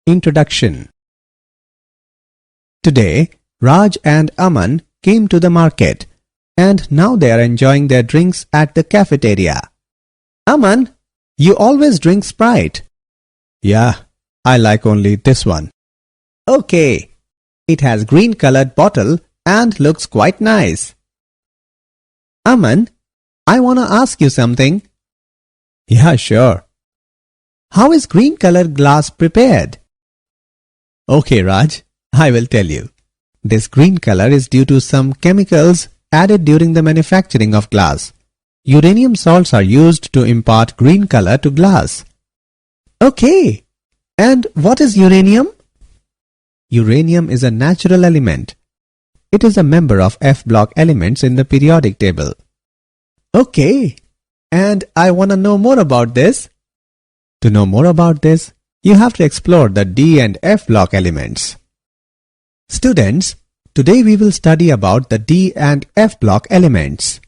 Introduction. Today, Raj and Aman came to the market and now they are enjoying their drinks at the cafeteria. Aman, you always drink Sprite. Yeah, I like only this one. Okay, it has green colored bottle and looks quite nice. Aman, I wanna ask you something. Yeah, sure. How is green colored glass prepared? Okay, Raj, I will tell you. This green color is due to some chemicals added during the manufacturing of glass. Uranium salts are used to impart green color to glass. Okay, and what is uranium? Uranium is a natural element. It is a member of F block elements in the periodic table. Okay, and I want to know more about this. To know more about this, you have to explore the D and F block elements. Students, today we will study about the D and F block elements.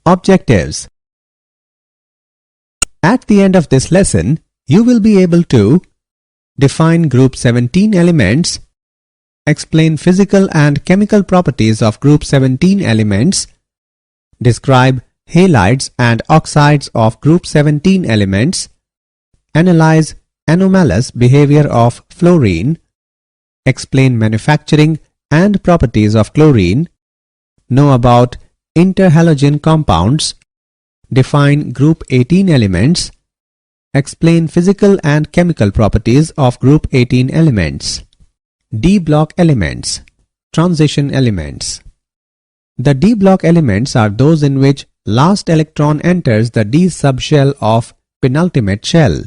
Objectives. At the end of this lesson, you will be able to define group 17 elements, explain physical and chemical properties of group 17 elements, describe halides and oxides of group 17 elements, analyze anomalous behavior of fluorine, explain manufacturing and properties of chlorine, know about interhalogen compounds, define group 18 elements, explain physical and chemical properties of group 18 elements. D block elements, transition elements. The D block elements are those in which last electron enters the D subshell of penultimate shell.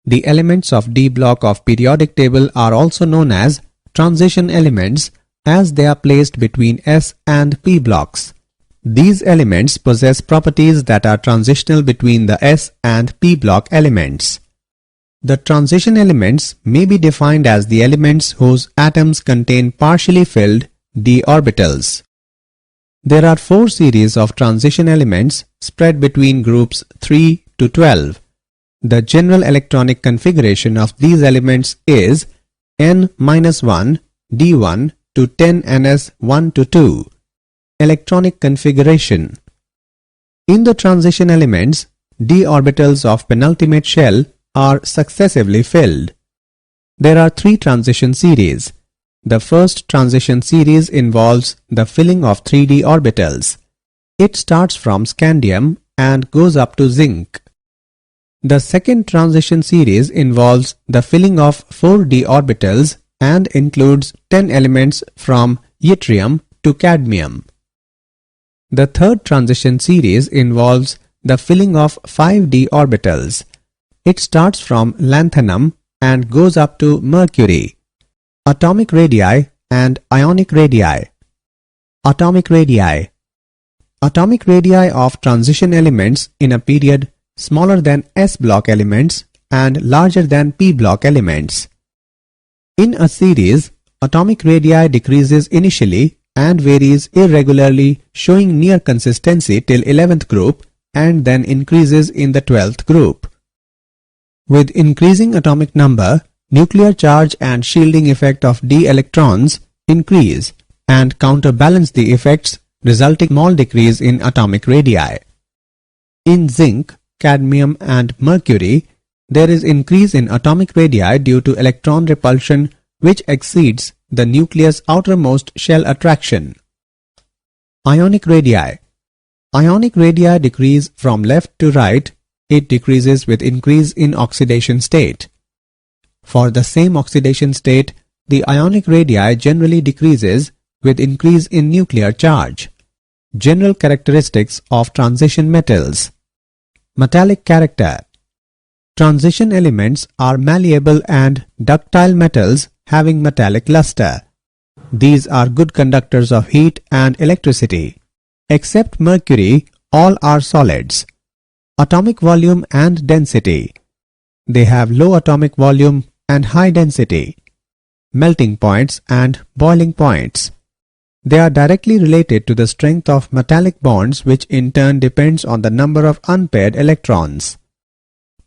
The elements of D block of periodic table are also known as transition elements as they are placed between S and P blocks. These elements possess properties that are transitional between the S and P block elements. The transition elements may be defined as the elements whose atoms contain partially filled d orbitals. There are 4 series of transition elements spread between groups 3 to 12. The general electronic configuration of these elements is N-1 D1 to 10Ns1 to 2. Electronic configuration. In the transition elements, d orbitals of penultimate shell are successively filled. There are 3 transition series. The first transition series involves the filling of 3d orbitals. It starts from scandium and goes up to zinc. The second transition series involves the filling of 4d orbitals and includes 10 elements from yttrium to cadmium. The third transition series involves the filling of 5d orbitals. It starts from lanthanum and goes up to mercury. Atomic radii and ionic radii. Atomic radii. Atomic radii of transition elements in a period smaller than S block elements and larger than P block elements. In a series, atomic radii decreases initially and varies irregularly, showing near consistency till 11th group and then increases in the 12th group. With increasing atomic number, nuclear charge and shielding effect of d electrons increase and counterbalance the effects, resulting small decrease in atomic radii. In zinc, cadmium and mercury, there is increase in atomic radii due to electron repulsion which exceeds the nucleus' outermost shell attraction. Ionic radii. Ionic radii decrease from left to right. It decreases with increase in oxidation state. For the same oxidation state, the ionic radii generally decreases with increase in nuclear charge. General characteristics of transition metals. Metallic character. Transition elements are malleable and ductile metals having metallic luster. These are good conductors of heat and electricity. Except mercury, all are solids. Atomic volume and density. They have low atomic volume and high density. Melting points and boiling points. They are directly related to the strength of metallic bonds, which in turn depends on the number of unpaired electrons.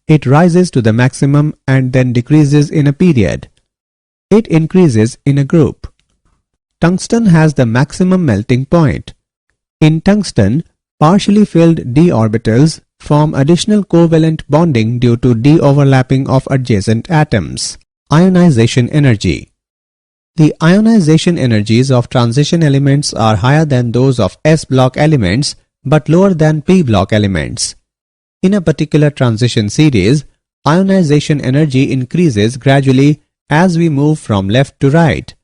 It rises to the maximum and then decreases in a period. It increases in a group. Tungsten has the maximum melting point. In tungsten, partially filled d orbitals form additional covalent bonding due to de-overlapping of adjacent atoms. Ionization energy. The ionization energies of transition elements are higher than those of s-block elements but lower than p-block elements. In a particular transition series, ionization energy increases gradually as we move from left to right.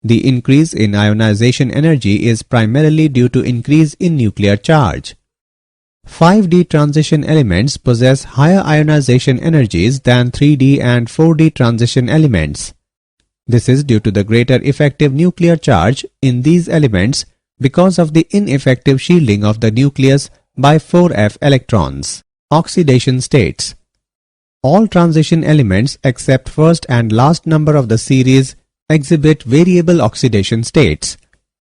The increase in ionization energy is primarily due to increase in nuclear charge. 5D transition elements possess higher ionization energies than 3D and 4D transition elements. This is due to the greater effective nuclear charge in these elements because of the ineffective shielding of the nucleus by 4f electrons. Oxidation states. All transition elements except first and last number of the series exhibit variable oxidation states.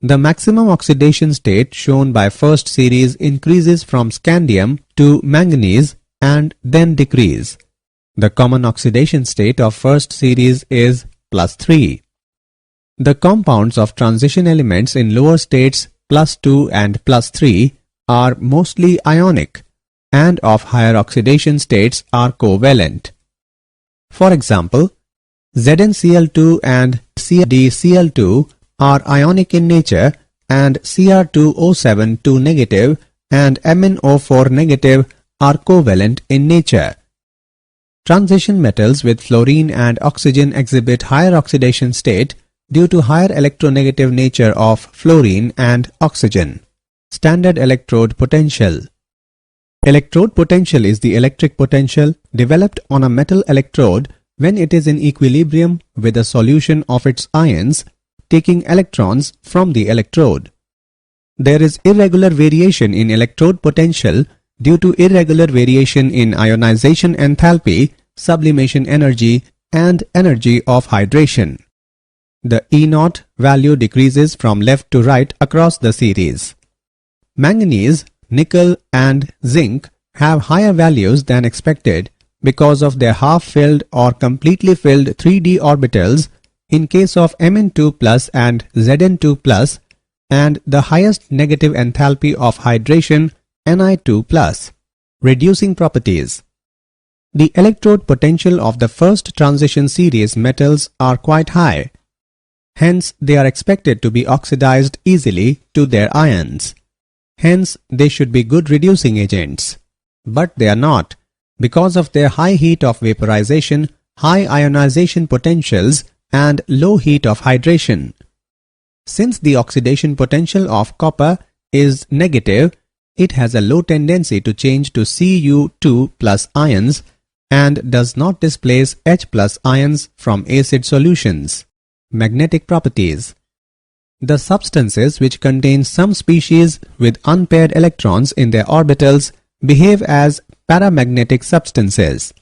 The maximum oxidation state shown by first series increases from scandium to manganese and then decrease. The common oxidation state of first series is +3. The compounds of transition elements in lower states +2 and +3 are mostly ionic and of higher oxidation states are covalent. For example, ZnCl2 and CdCl2 are ionic in nature and Cr2O7 and MnO4 are covalent in nature. Transition metals with fluorine and oxygen exhibit higher oxidation state due to higher electronegative nature of fluorine and oxygen. Standard electrode potential. Electrode potential is the electric potential developed on a metal electrode when it is in equilibrium with a solution of its ions, taking electrons from the electrode. There is irregular variation in electrode potential due to irregular variation in ionization enthalpy, sublimation energy, and energy of hydration. The E0 value decreases from left to right across the series. Manganese, nickel, and zinc have higher values than expected because of their half-filled or completely filled 3d orbitals in case of Mn2+ and Zn2+, and the highest negative enthalpy of hydration Ni2+. Reducing properties. The electrode potential of the first transition series metals are quite high. Hence, they are expected to be oxidized easily to their ions. Hence, they should be good reducing agents. But they are not, because of their high heat of vaporization, high ionization potentials, and low heat of hydration. Since the oxidation potential of copper is negative, it has a low tendency to change to Cu2+ ions and does not displace H+ ions from acid solutions. Magnetic properties. The substances which contain some species with unpaired electrons in their orbitals behave as paramagnetic substances.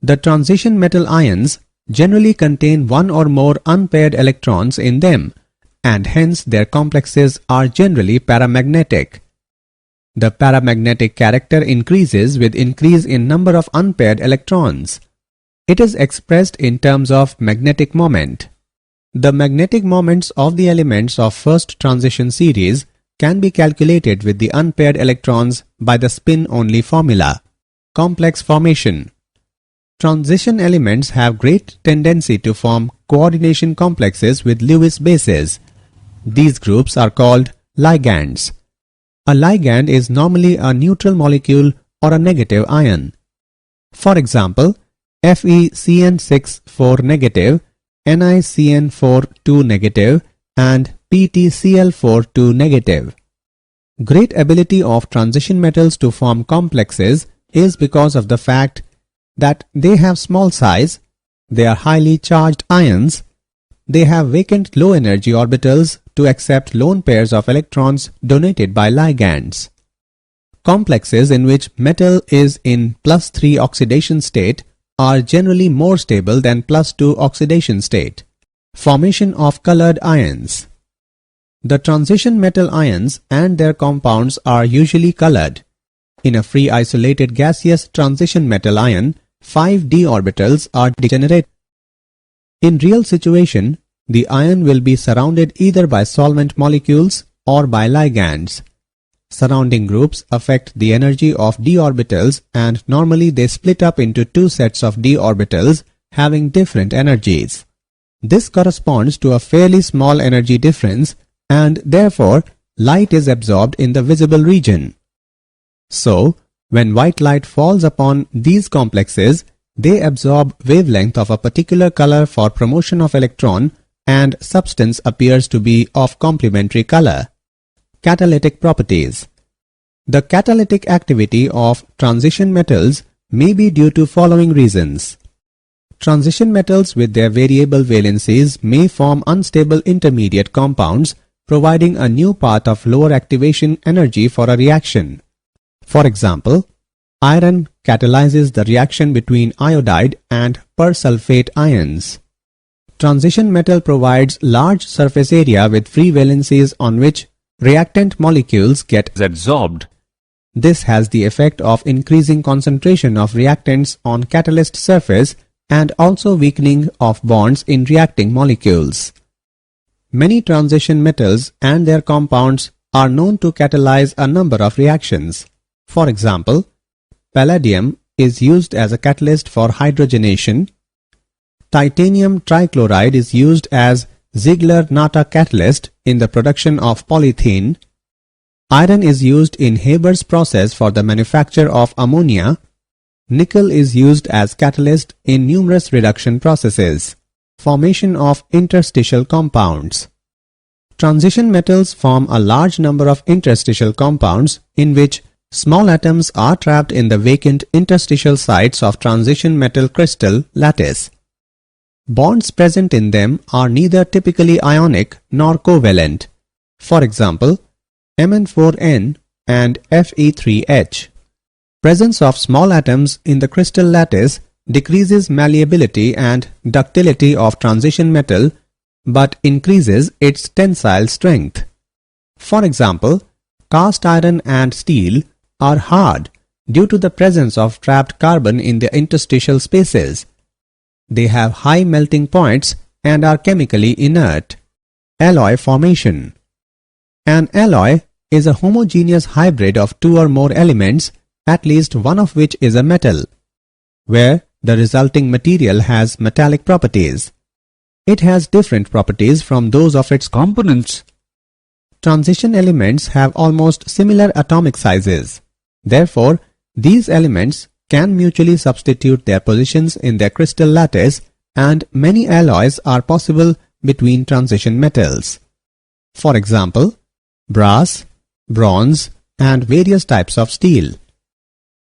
The transition metal ions generally contain one or more unpaired electrons in them, and hence their complexes are generally paramagnetic. The paramagnetic character increases with increase in number of unpaired electrons. It is expressed in terms of magnetic moment. The magnetic moments of the elements of first transition series can be calculated with the unpaired electrons by the spin-only formula. Complex formation. Transition elements have great tendency to form coordination complexes with Lewis bases. These groups are called ligands. A ligand is normally a neutral molecule or a negative ion. For example, FeCN6 negative, NiCN4 negative, and PtCl4 negative. Great ability of transition metals to form complexes is because of the fact that they have small size, they are highly charged ions, they have vacant low energy orbitals to accept lone pairs of electrons donated by ligands. Complexes in which metal is in +3 oxidation state are generally more stable than +2 oxidation state. Formation of colored ions. The transition metal ions and their compounds are usually colored. In a free isolated gaseous transition metal ion, 5 d orbitals are degenerated. In real situation, the ion will be surrounded either by solvent molecules or by ligands. Surrounding groups affect the energy of d orbitals, and normally they split up into two sets of d orbitals having different energies. This corresponds to a fairly small energy difference, and therefore light is absorbed in the visible region. So, when white light falls upon these complexes, they absorb wavelength of a particular color for promotion of electron, and substance appears to be of complementary color. Catalytic properties. The catalytic activity of transition metals may be due to following reasons. Transition metals with their variable valencies may form unstable intermediate compounds, providing a new path of lower activation energy for a reaction. For example, iron catalyzes the reaction between iodide and persulfate ions. Transition metal provides large surface area with free valencies on which reactant molecules get adsorbed. This has the effect of increasing concentration of reactants on catalyst surface and also weakening of bonds in reacting molecules. Many transition metals and their compounds are known to catalyze a number of reactions. For example, palladium is used as a catalyst for hydrogenation. Titanium trichloride is used as Ziegler-Natta catalyst in the production of polythene. Iron is used in Haber's process for the manufacture of ammonia. Nickel is used as catalyst in numerous reduction processes. Formation of interstitial compounds. Transition metals form a large number of interstitial compounds in which small atoms are trapped in the vacant interstitial sites of transition metal crystal lattice. Bonds present in them are neither typically ionic nor covalent. For example, Mn4n and Fe3H. Presence of small atoms in the crystal lattice decreases malleability and ductility of transition metal but increases its tensile strength. For example, cast iron and steel are hard due to the presence of trapped carbon in the interstitial spaces. They have high melting points and are chemically inert. Alloy formation. An alloy is a homogeneous hybrid of two or more elements, at least one of which is a metal, where the resulting material has metallic properties. It has different properties from those of its components. Transition elements have almost similar atomic sizes. Therefore, these elements can mutually substitute their positions in their crystal lattice, and many alloys are possible between transition metals. For example, brass, bronze, and various types of steel.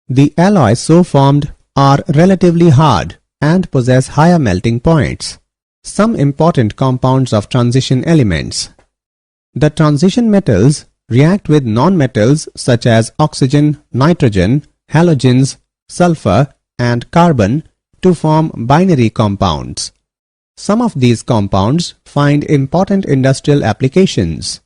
The alloys so formed are relatively hard and possess higher melting points. Some important compounds of transition elements. The transition metals react with nonmetals such as oxygen, nitrogen, halogens, sulfur, and carbon to form binary compounds. Some of these compounds find important industrial applications.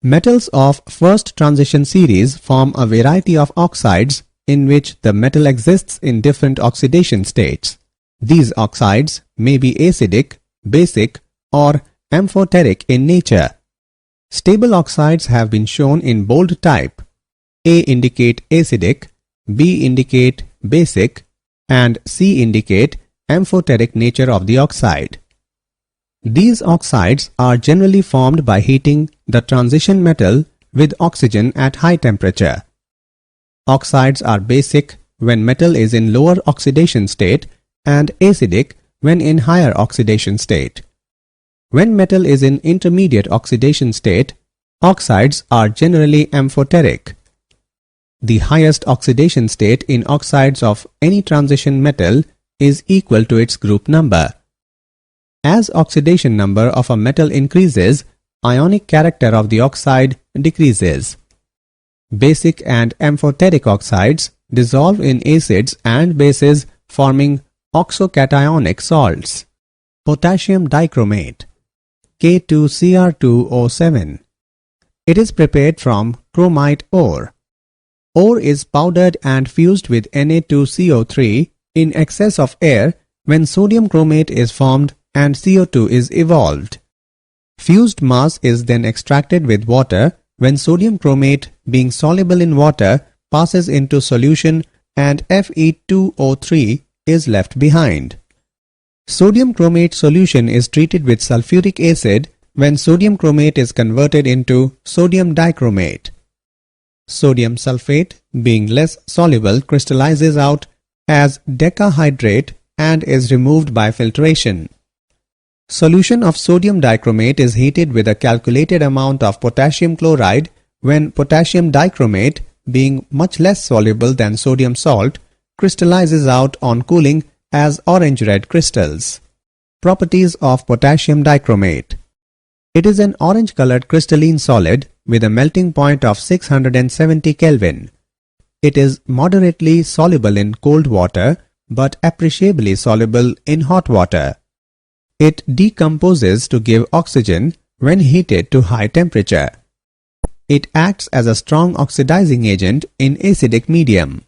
Metals of first transition series form a variety of oxides in which the metal exists in different oxidation states. These oxides may be acidic, basic, or amphoteric in nature. Stable oxides have been shown in bold type. A indicate acidic, B indicate basic, and C indicate amphoteric nature of the oxide. These oxides are generally formed by heating the transition metal with oxygen at high temperature. Oxides are basic when metal is in lower oxidation state and acidic when in higher oxidation state. When metal is in intermediate oxidation state, oxides are generally amphoteric. The highest oxidation state in oxides of any transition metal is equal to its group number. As oxidation number of a metal increases, ionic character of the oxide decreases. Basic and amphoteric oxides dissolve in acids and bases, forming oxocationic salts. Potassium dichromate, K2Cr2O7. It is prepared from chromite ore. Ore is powdered and fused with Na2CO3 in excess of air when sodium chromate is formed and CO2 is evolved. Fused mass is then extracted with water when sodium chromate, being soluble in water, passes into solution and Fe2O3 is left behind. Sodium chromate solution is treated with sulfuric acid when sodium chromate is converted into sodium dichromate. Sodium sulfate, being less soluble, crystallizes out as decahydrate and is removed by filtration. Solution of sodium dichromate is heated with a calculated amount of potassium chloride when potassium dichromate, being much less soluble than sodium salt, crystallizes out on cooling as orange-red crystals. Properties of potassium dichromate. It is an orange-colored crystalline solid with a melting point of 670 Kelvin. It is moderately soluble in cold water but appreciably soluble in hot water. It decomposes to give oxygen when heated to high temperature. It acts as a strong oxidizing agent in acidic medium.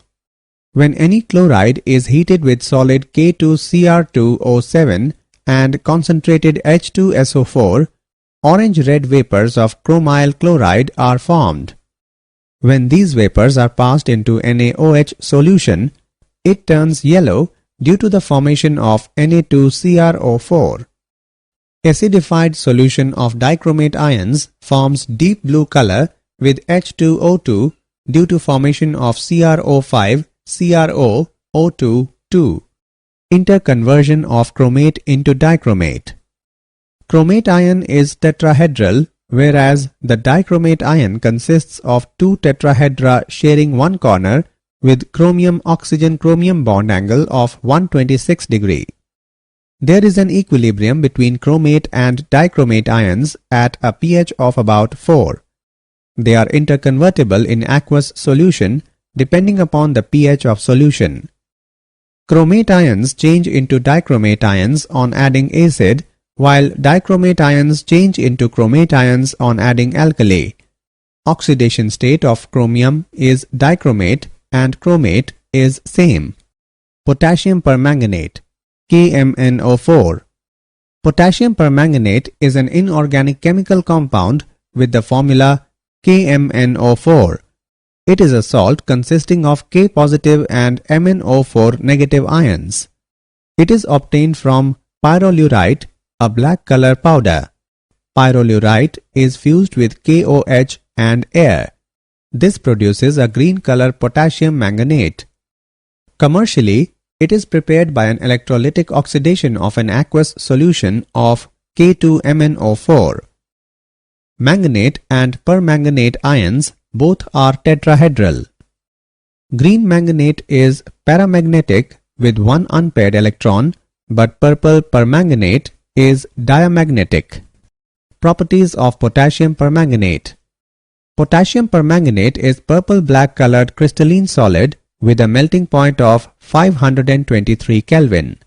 When any chloride is heated with solid K2Cr2O7 and concentrated H2SO4, orange-red vapors of chromyl chloride are formed. When these vapors are passed into NaOH solution, it turns yellow due to the formation of Na2CrO4. Acidified solution of dichromate ions forms deep blue color with H2O2 due to formation of CrO5 CrOO2. Interconversion of chromate into dichromate. Chromate ion is tetrahedral, whereas the dichromate ion consists of two tetrahedra sharing one corner with chromium-oxygen-chromium bond angle of 126 degree. There is an equilibrium between chromate and dichromate ions at a pH of about 4. They are interconvertible in aqueous solution depending upon the pH of solution. Chromate ions change into dichromate ions on adding acid, while dichromate ions change into chromate ions on adding alkali. Oxidation state of chromium is dichromate and chromate is same. Potassium permanganate, KMnO4. Potassium permanganate is an inorganic chemical compound with the formula KMnO4. It is a salt consisting of K positive and MnO4 negative ions. It is obtained from pyrolurite, a black color powder. Pyrolurite is fused with KOH and air. This produces a green color potassium manganate. Commercially, it is prepared by an electrolytic oxidation of an aqueous solution of K2MnO4. Manganate and permanganate ions both are tetrahedral. Green manganate is paramagnetic with one unpaired electron, but purple permanganate is diamagnetic. Properties of potassium permanganate. Potassium permanganate is purple-black colored crystalline solid with a melting point of 523 Kelvin.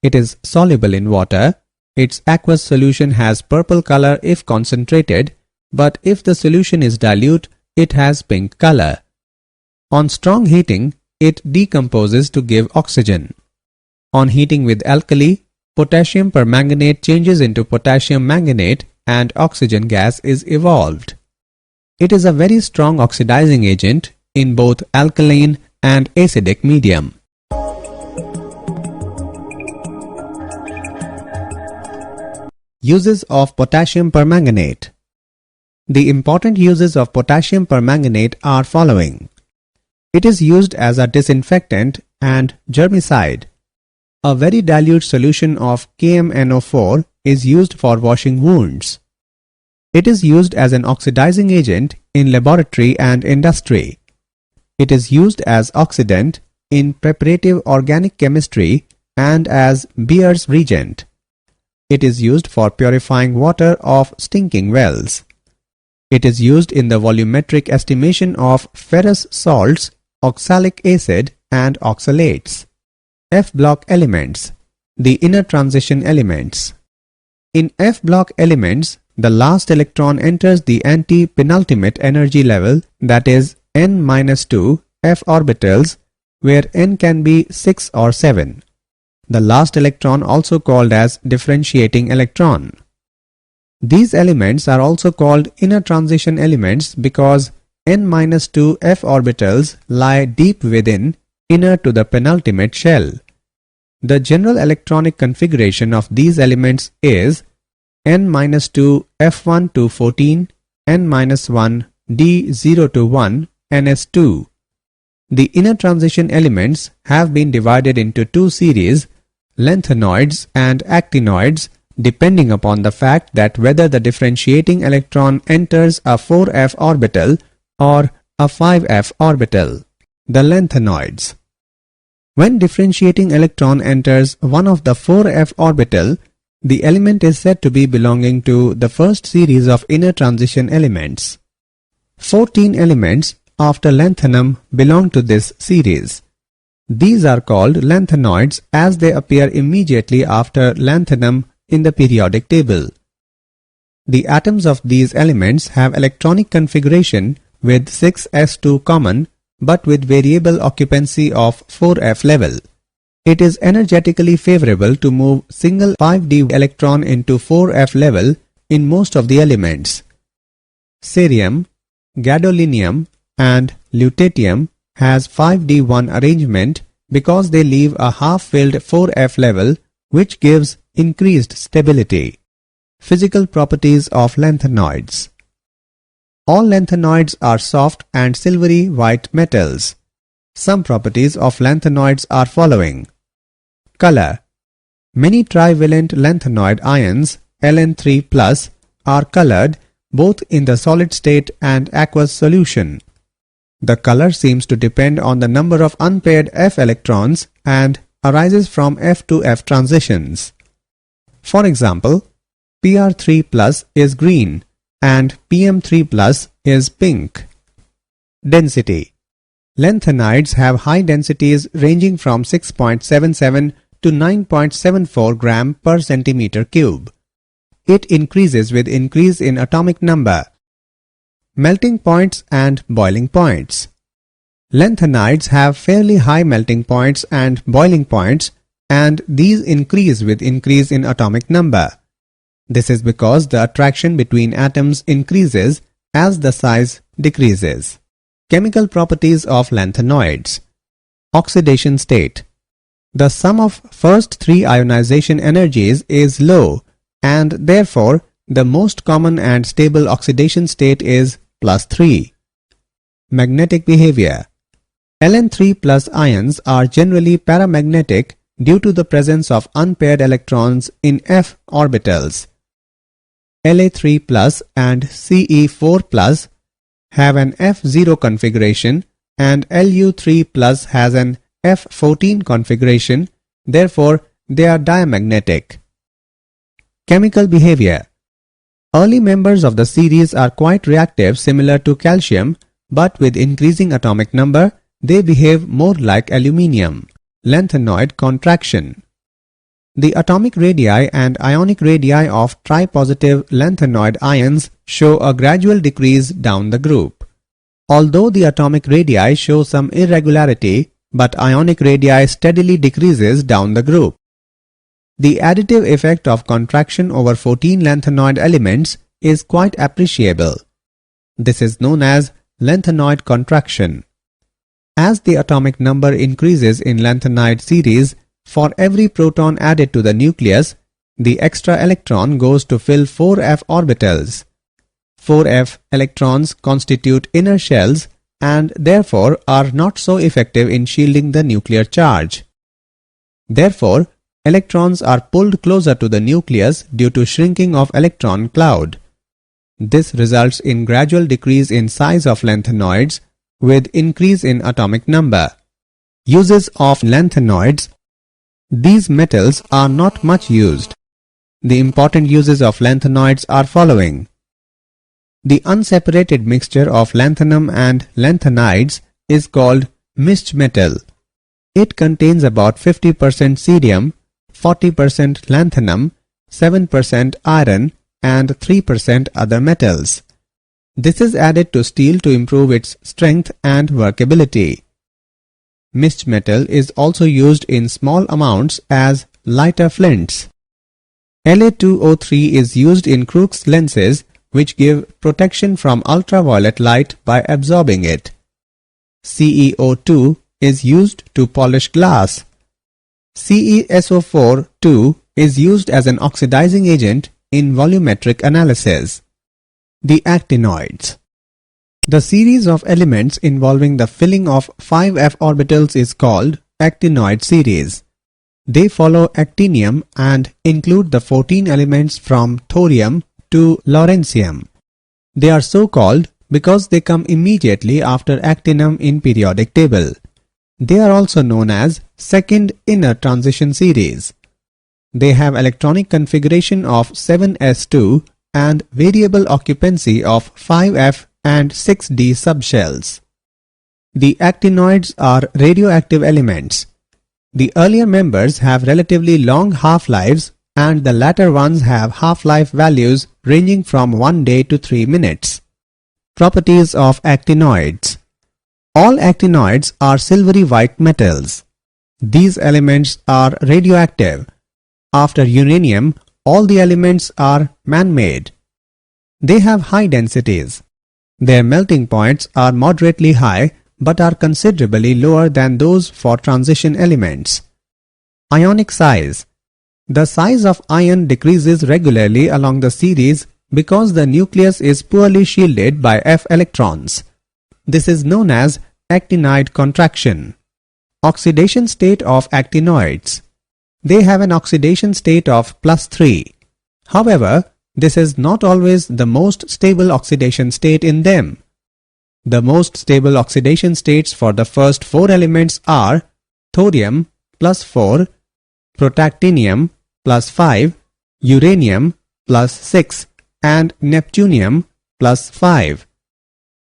It is soluble in water. Its aqueous solution has purple color if concentrated, but if the solution is dilute, it has pink color. On strong heating, it decomposes to give oxygen. On heating with alkali, potassium permanganate changes into potassium manganate and oxygen gas is evolved. It is a very strong oxidizing agent in both alkaline and acidic medium. Uses of potassium permanganate. The important uses of potassium permanganate are following. It is used as a disinfectant and germicide. A very dilute solution of KMnO4 is used for washing wounds. It is used as an oxidizing agent in laboratory and industry. It is used as oxidant in preparative organic chemistry and as Beer's reagent. It is used for purifying water of stinking wells. It is used in the volumetric estimation of ferrous salts, oxalic acid and oxalates. F-block elements, the inner transition elements. In F-block elements, the last electron enters the anti-penultimate energy level, that is n-2 f orbitals where n can be 6 or 7. The last electron also called as differentiating electron. These elements are also called inner transition elements because n-2 f orbitals lie deep within, inner to the penultimate shell. The general electronic configuration of these elements is n-2 f1 to 14, n-1 d0 to 1, ns2. The inner transition elements have been divided into two series, lanthanoids and actinoids, depending upon the fact that whether the differentiating electron enters a 4f orbital or a 5f orbital. The lanthanoids. When differentiating electron enters one of the 4f orbital, the element is said to be belonging to the first series of inner transition elements. 14 elements after lanthanum belong to this series. These are called lanthanoids as they appear immediately after lanthanum in the periodic table. The atoms of these elements have electronic configuration with 6s2 common but with variable occupancy of 4f level. It is energetically favorable to move single 5d electron into 4f level in most of the elements. Cerium, gadolinium and lutetium has 5d1 arrangement because they leave a half-filled 4f level which gives increased stability. Physical properties of lanthanoids. All lanthanoids are soft and silvery white metals. Some properties of lanthanoids are following. Color. Many trivalent lanthanoid ions Ln3+, are colored both in the solid state and aqueous solution. The color seems to depend on the number of unpaired f electrons and arises from f to f transitions. For example, Pr3+ is green and Pm3+ is pink. Density. Lanthanides have high densities ranging from 6.77 to 9.74 gram per centimeter cube. It increases with increase in atomic number. Melting points and boiling points. Lanthanides have fairly high melting points and boiling points, and these increase with increase in atomic number. This is because the attraction between atoms increases as the size decreases. Chemical properties of lanthanoids. Oxidation state. The sum of first three ionization energies is low, and therefore the most common and stable oxidation state is +3. Magnetic behavior. Ln3+ ions are generally paramagnetic due to the presence of unpaired electrons in f orbitals. La3+ and Ce4+ have an F0 configuration and Lu3+ has an F14 configuration, therefore they are diamagnetic. Chemical behavior. Early members of the series are quite reactive, similar to calcium, but with increasing atomic number they behave more like aluminium. Lanthanoid contraction. The atomic radii and ionic radii of tripositive lanthanoid ions show a gradual decrease down the group. Although the atomic radii show some irregularity, but ionic radii steadily decreases down the group. The additive effect of contraction over 14 lanthanoid elements is quite appreciable. This is known as lanthanoid contraction. As the atomic number increases in lanthanide series, for every proton added to the nucleus, the extra electron goes to fill 4f orbitals. 4f electrons constitute inner shells and therefore are not so effective in shielding the nuclear charge. Therefore, electrons are pulled closer to the nucleus due to shrinking of electron cloud. This results in gradual decrease in size of lanthanoids with increase in atomic number. Uses of lanthanoids. These metals are not much used. The important uses of lanthanoids are following. The unseparated mixture of lanthanum and lanthanides is called mixed metal. It contains about 50% cerium, 40% lanthanum, 7% iron and 3% other metals. This is added to steel to improve its strength and workability. Mist metal is also used in small amounts as lighter flints. La2O3 is used in Crookes lenses which give protection from ultraviolet light by absorbing it. CeO2 is used to polish glass. CeSO4 is used as an oxidizing agent in volumetric analysis. The actinoids. The series of elements involving the filling of 5f orbitals is called actinoid series. They follow actinium and include the 14 elements from thorium to lawrencium. They are so called because they come immediately after actinium in periodic table. They are also known as second inner transition series. They have electronic configuration of 7s2 and variable occupancy of 5f and 6d subshells. The actinoids are radioactive elements. The earlier members have relatively long half-lives and the latter ones have half-life values ranging from 1 day to 3 minutes. Properties of actinoids. All actinoids are silvery white metals. These elements are radioactive. After uranium, all the elements are man-made. They have high densities. Their melting points are moderately high but are considerably lower than those for transition elements. Ionic size. The size of ion decreases regularly along the series because the nucleus is poorly shielded by f electrons. This is known as actinide contraction. Oxidation state of actinoids. They have an oxidation state of +3. However, this is not always the most stable oxidation state in them. The most stable oxidation states for the first 4 elements are thorium +4, protactinium +5, uranium +6 and neptunium +5.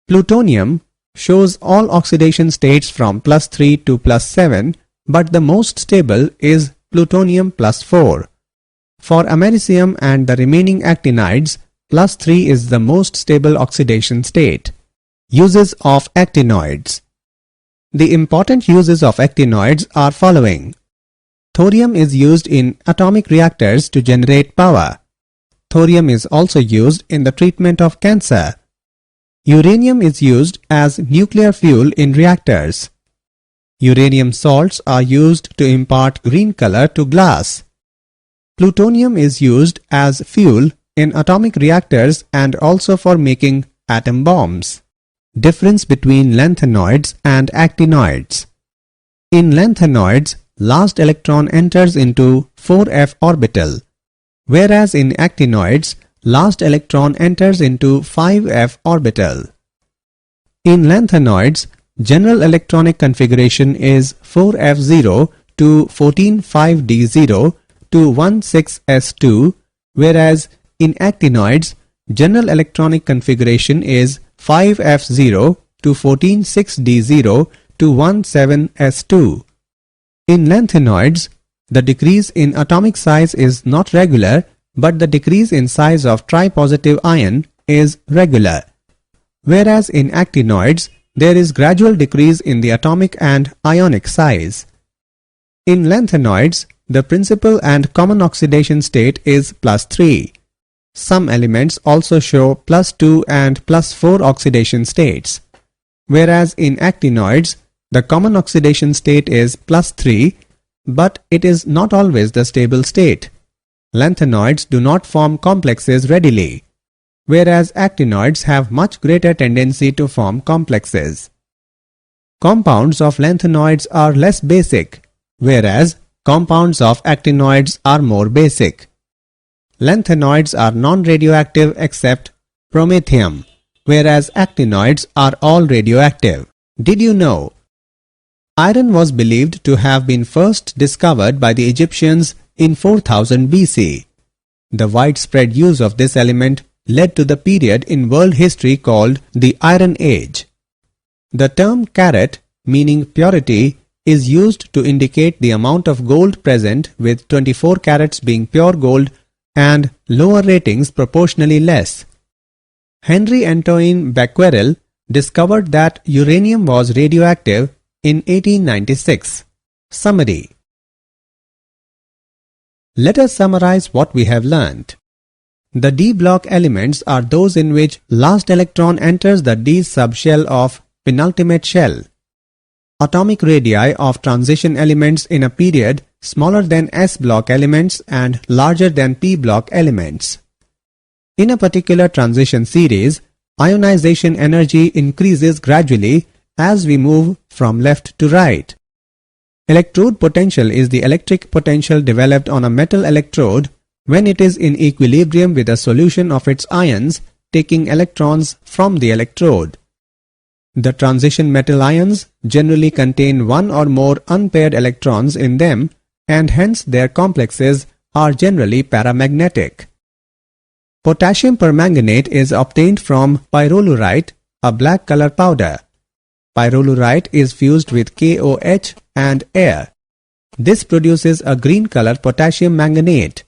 Plutonium shows all oxidation states from +3 to +7, but the most stable is plutonium +4. For americium and the remaining actinides, +3 is the most stable oxidation state. Uses of actinoids. The important uses of actinoids are following. Thorium is used in atomic reactors to generate power. Thorium is also used in the treatment of cancer. Uranium is used as nuclear fuel in reactors. Uranium salts are used to impart green color to glass. Plutonium is used as fuel in atomic reactors and also for making atom bombs. Difference between lanthanoids and actinoids. In lanthanoids, last electron enters into 4f orbital, whereas in actinoids, last electron enters into 5f orbital. In lanthanoids, general electronic configuration is 4f0 to 14,5d0 to 16s2, whereas in actinoids, general electronic configuration is 5f0 to 14,6d0 to 17s2. In lanthanoids, the decrease in atomic size is not regular, but the decrease in size of tripositive ion is regular. Whereas in actinoids, there is gradual decrease in the atomic and ionic size. In lanthanoids, the principal and common oxidation state is +3. Some elements also show +2 and +4 oxidation states. Whereas in actinoids, the common oxidation state is +3, but it is not always the stable state. Lanthanoids do not form complexes readily, whereas actinoids have much greater tendency to form complexes. Compounds of lanthanoids are less basic, whereas compounds of actinoids are more basic. Lanthanoids are non-radioactive except promethium, whereas actinoids are all radioactive. Did you know? Iron was believed to have been first discovered by the Egyptians in 4000 BC. The widespread use of this element led to the period in world history called the Iron Age. The term carat, meaning purity, is used to indicate the amount of gold present, with 24 carats being pure gold and lower ratings proportionally less. Henry Antoine Becquerel discovered that uranium was radioactive in 1896. Summary. Let us summarize what we have learned. The d block elements are those in which last electron enters the d subshell of penultimate shell. Atomic radii of transition elements in a period smaller than s block elements and larger than p block elements. In a particular transition series, ionization energy increases gradually as we move from left to right. Electrode potential is the electric potential developed on a metal electrode when it is in equilibrium with a solution of its ions taking electrons from the electrode. The transition metal ions generally contain one or more unpaired electrons in them and hence their complexes are generally paramagnetic. Potassium permanganate is obtained from pyrrolurite, a black color powder. Pyrrolurite is fused with KOH and air. This produces a green color potassium manganate.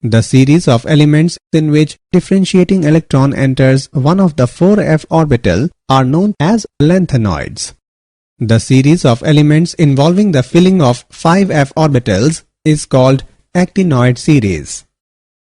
The series of elements in which differentiating electron enters one of the 4f orbital are known as lanthanoids. The series of elements involving the filling of 5f orbitals is called actinoid series.